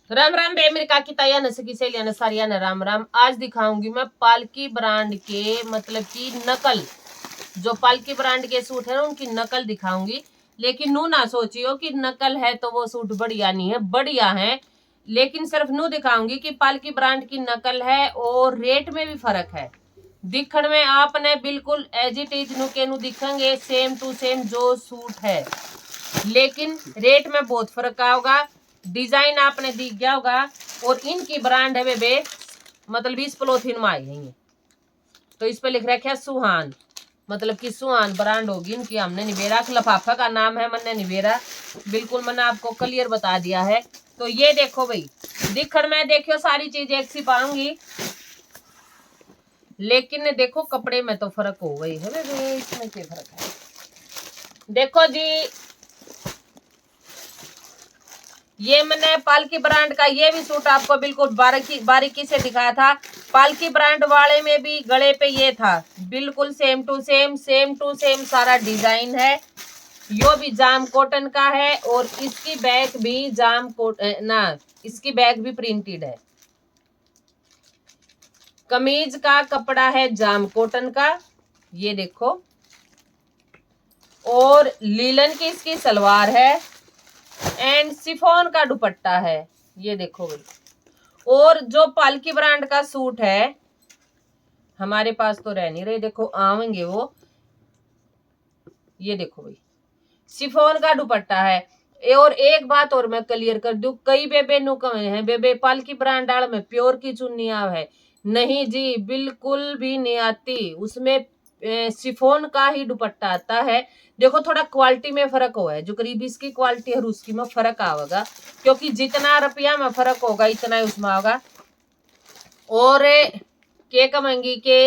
राम राम बे मेरी काकी ताया न सकी सहेलिया न सारिया न राम राम। आज दिखाऊंगी मैं पालकी ब्रांड के मतलब की नकल, जो पालकी ब्रांड के सूट है ना उनकी नकल दिखाऊंगी। लेकिन नू ना सोचियो कि नकल है तो वो सूट बढ़िया नहीं है, बढ़िया है। लेकिन सिर्फ नू दिखाऊंगी कि पालकी ब्रांड की नकल है और रेट में भी फर्क है। दिखण में आपने बिल्कुल एज इट इज नू के नू दिखेंगे सेम टू सेम जो सूट है, लेकिन रेट में बहुत फर्क होगा। डिजाइन आपने दिख गया होगा। और इनकी ब्रांड है बेबे मतलब इस पॉलिथीन में आई है, तो इस पे लिख रखा है सुहान, मतलब कि सुहान ब्रांड होगी इनकी। हमने निवेरा लफाफा का नाम है, मैंने निवेरा बिल्कुल मैंने आपको क्लियर बता दिया है। तो ये देखो भाई, दिखण में देखियो सारी चीजें एक सी पाऊंगी, लेकिन देखो कपड़े में तो फर्क हो गई है बेबे। इसमें क्या फर्क है देखो जी, ये मैंने पालकी ब्रांड का ये भी सूट आपको बिल्कुल बारीकी से दिखाया था। पालकी ब्रांड वाले में भी गले पे ये था, बिल्कुल सेम टू सेम सारा डिजाइन है। यो भी जाम कॉटन का है और इसकी बैक भी इसकी बैक भी प्रिंटेड है। कमीज का कपड़ा है जाम कॉटन का, ये देखो। और लीलन की इसकी सलवार है एंड शिफॉन का दुपट्टा है, ये देखो भाई। और जो पालकी ब्रांड का सूट है हमारे पास तो रह नहीं रहे, देखो आवेंगे वो, ये देखो भाई शिफॉन का दुपट्टा है। और एक बात और मैं क्लियर कर दूं, कई बेबे नु कहे हैं बेबे पालकी ब्रांड डाल में प्योर की चुन्नी है। नहीं जी, बिल्कुल भी नहीं आती, उसमें शिफॉन का ही दुपट्टा आता है। देखो थोड़ा क्वालिटी में फर्क हुआ है, जो करीब इसकी क्वालिटी और उसकी में फर्क आवेगा, क्योंकि जितना रुपया में फर्क होगा इतना ही उसमें होगा। और के कहेंगी के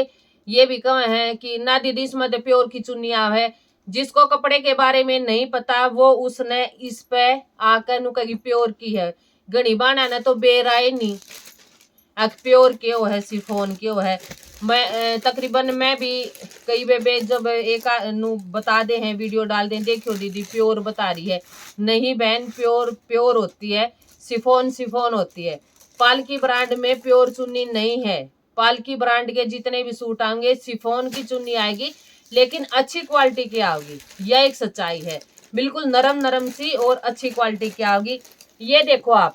ये भी कहे हैं कि ना दीदी इसमें तो प्योर की चुन्नी है। जिसको कपड़े के बारे में नहीं पता वो उसने इस पे आकर नु कही प्योर की है, गणी बाना ने तो बेराय नहीं प्योर क्यों है सिफोन क्यों है। मैं तकरीबन मैं भी कई बेबे जब एक नु बता दे हैं वीडियो डाल दें, देखियो दीदी प्योर बता रही है। नहीं बहन, प्योर होती है, सिफोन होती है। पालकी ब्रांड में प्योर चुन्नी नहीं है। पालकी ब्रांड के जितने भी सूट आएंगे सिफोन की चुन्नी आएगी, लेकिन अच्छी क्वालिटी की आओगी, यह एक सच्चाई है। बिल्कुल नरम सी और अच्छी क्वालिटी की आओगी। ये देखो आप,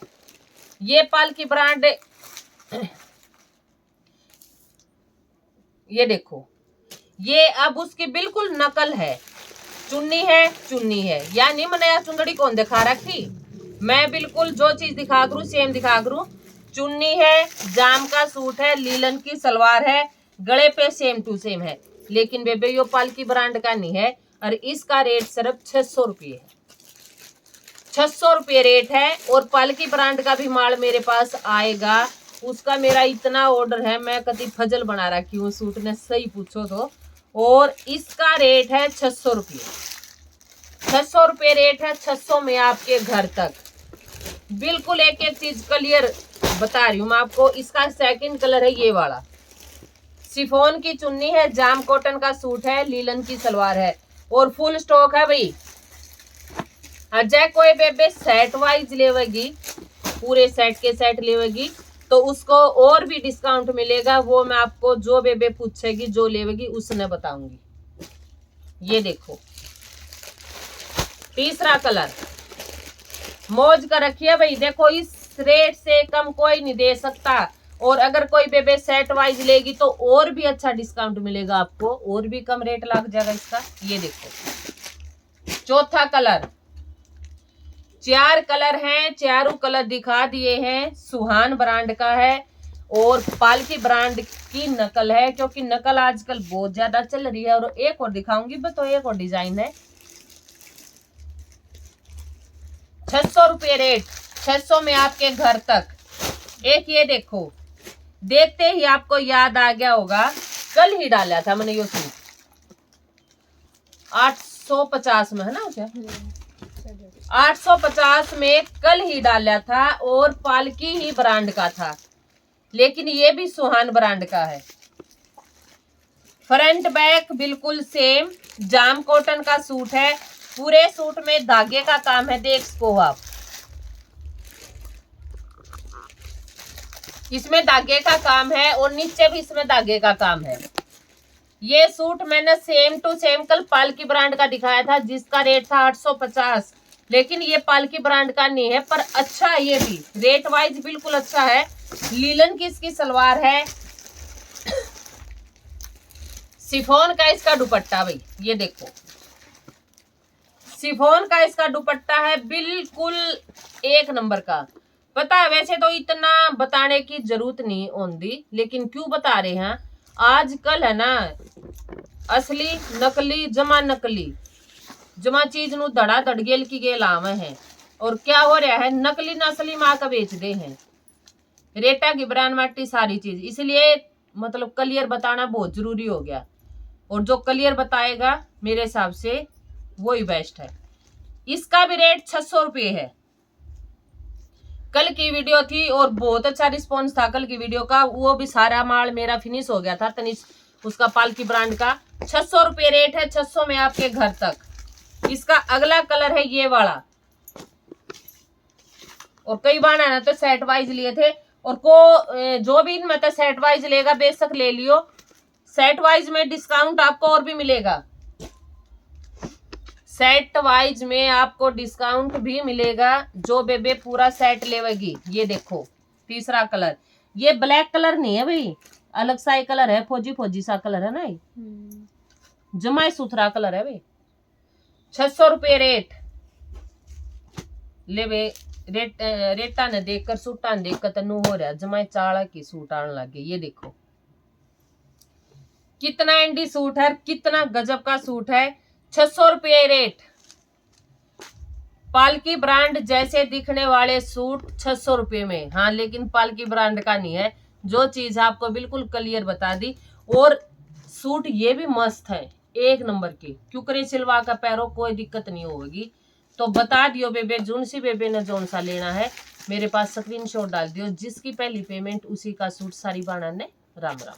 ये पालकी ब्रांड, ये देखो ये अब उसकी बिल्कुल नकल है। चुन्नी है, यानी मैंने चुंदड़ी कौन दिखा रखी, मैं बिल्कुल जो चीज दिखा करूं सेम दिखा करूं। चुन्नी है, जाम का सूट है, लीलन की सलवार है, गले पे सेम टू सेम है। लेकिन बेबे यो पालकी ब्रांड का नहीं है और इसका रेट सिर्फ 600 रुपये है। 600 रुपये रेट है। और पालकी ब्रांड का भी माल मेरे पास आएगा, उसका मेरा इतना ऑर्डर है, मैं कभी फजल बना रखी हूँ सूट ने, सही पूछो तो। और इसका रेट है 600 रुपये, 600 रुपये रेट है। 600 में आपके घर तक। बिल्कुल एक एक चीज क्लियर बता रही हूँ मैं आपको। इसका सेकंड कलर है ये वाला, शिफॉन की चुन्नी है, जाम कॉटन का सूट है, लीलन की सलवार है और फुल स्टॉक है भाई। अजय कोई बेबे सेट वाइज लेवेगी, पूरे सेट के सेट लेवेगी तो उसको और भी डिस्काउंट मिलेगा। वो मैं आपको जो बेबे पूछेगी जो लेवेगी उसने बताऊंगी। ये देखो तीसरा कलर मौज का रखिए भाई। देखो इस रेट से कम कोई नहीं दे सकता। और अगर कोई बेबे सेट वाइज लेगी तो और भी अच्छा डिस्काउंट मिलेगा आपको, और भी कम रेट लग जाएगा इसका। ये देखो चौथा कलर, 4 कलर हैं, चारों कलर दिखा दिए हैं। सुहान ब्रांड का है और पालकी ब्रांड की नकल है, क्योंकि नकल आजकल बहुत ज्यादा चल रही है। और एक और दिखाऊंगी बस, तो एक और डिजाइन है। 600 रुपये रेट, 600 में आपके घर तक। एक ये देखो, देखते ही आपको याद आ गया होगा, कल ही डाला था मैंने ये सूट 850 में, है ना क्या? 850 में कल ही डाला था और पालकी ही ब्रांड का था, लेकिन ये भी सुहान ब्रांड का है। फ्रंट बैक बिल्कुल सेम, जाम कॉटन का सूट है। पूरे सूट में धागे का काम है, देख सको आप। इसमें धागे का काम है और नीचे भी इसमें धागे का काम है। ये सूट मैंने सेम टू सेम कल पालकी ब्रांड का दिखाया था जिसका रेट था 850, लेकिन ये पालकी ब्रांड का नहीं है पर अच्छा है, ये भी रेट वाइज बिल्कुल अच्छा है। लीलन की इसकी सलवार है, शिफॉन का इसका दुपट्टा, भाई ये देखो शिफॉन का इसका दुपट्टा है, बिल्कुल एक नंबर का। पता है वैसे तो इतना बताने की जरूरत नहीं होती, लेकिन क्यों बता रहे हैं, आजकल है ना असली नकली जमा नकली जमा चीज नु धड़ा धड़ गेल की गेल आवे हैं। और क्या हो रहा है, नकली नसली माँ का बेच दे हैं, रेटा की ब्रांड माटी सारी चीज, इसलिए मतलब क्लियर बताना बहुत जरूरी हो गया। और जो क्लियर बताएगा मेरे हिसाब से वही बेस्ट है। इसका भी रेट 600 रुपये है। कल की वीडियो थी और बहुत अच्छा रिस्पॉन्स था कल की वीडियो का, वो भी सारा माल मेरा फिनिश हो गया था तनिष उसका पालकी ब्रांड का। 600 रुपये रेट है, 600 में आपके घर तक। इसका अगला कलर है ये वाला, और कई बार ना तो सेट वाइज लिए थे, और को जो भी इनमें तो सेट वाइज लेगा बेशक ले लियो, सेट वाइज में डिस्काउंट आपको और भी मिलेगा, सेट वाइज में आपको डिस्काउंट भी मिलेगा जो बेबे पूरा सेट लेवेगी। ये देखो तीसरा कलर, ये ब्लैक कलर नहीं है भाई, अलग सा ही कलर है, फौजी फौजी सा कलर है ना, ये जमाई सुथरा कलर है भाई। 600 रुपये रेट ले बे, रेटा ने देखकर सूटा ने देखकर तनु हो रहा जमाई चाड़ा की सूट आने लगे। ये देखो कितना एंडी सूट है, कितना गजब का सूट है। 600 रुपये रेट, पालकी ब्रांड जैसे दिखने वाले सूट 600 रुपये में। हाँ लेकिन पालकी ब्रांड का नहीं है, जो चीज आपको बिल्कुल क्लियर बता दी। और सूट ये भी मस्त है, एक नंबर के, क्यों करे सिलवा का पैरों कोई दिक्कत नहीं होगी। तो बता दियो बेबे, जोन सी बेबे ने जोन सा लेना है मेरे पास स्क्रीनशॉट डाल दियो, जिसकी पहली पेमेंट उसी का सूट सारी बाणा ने। राम राम।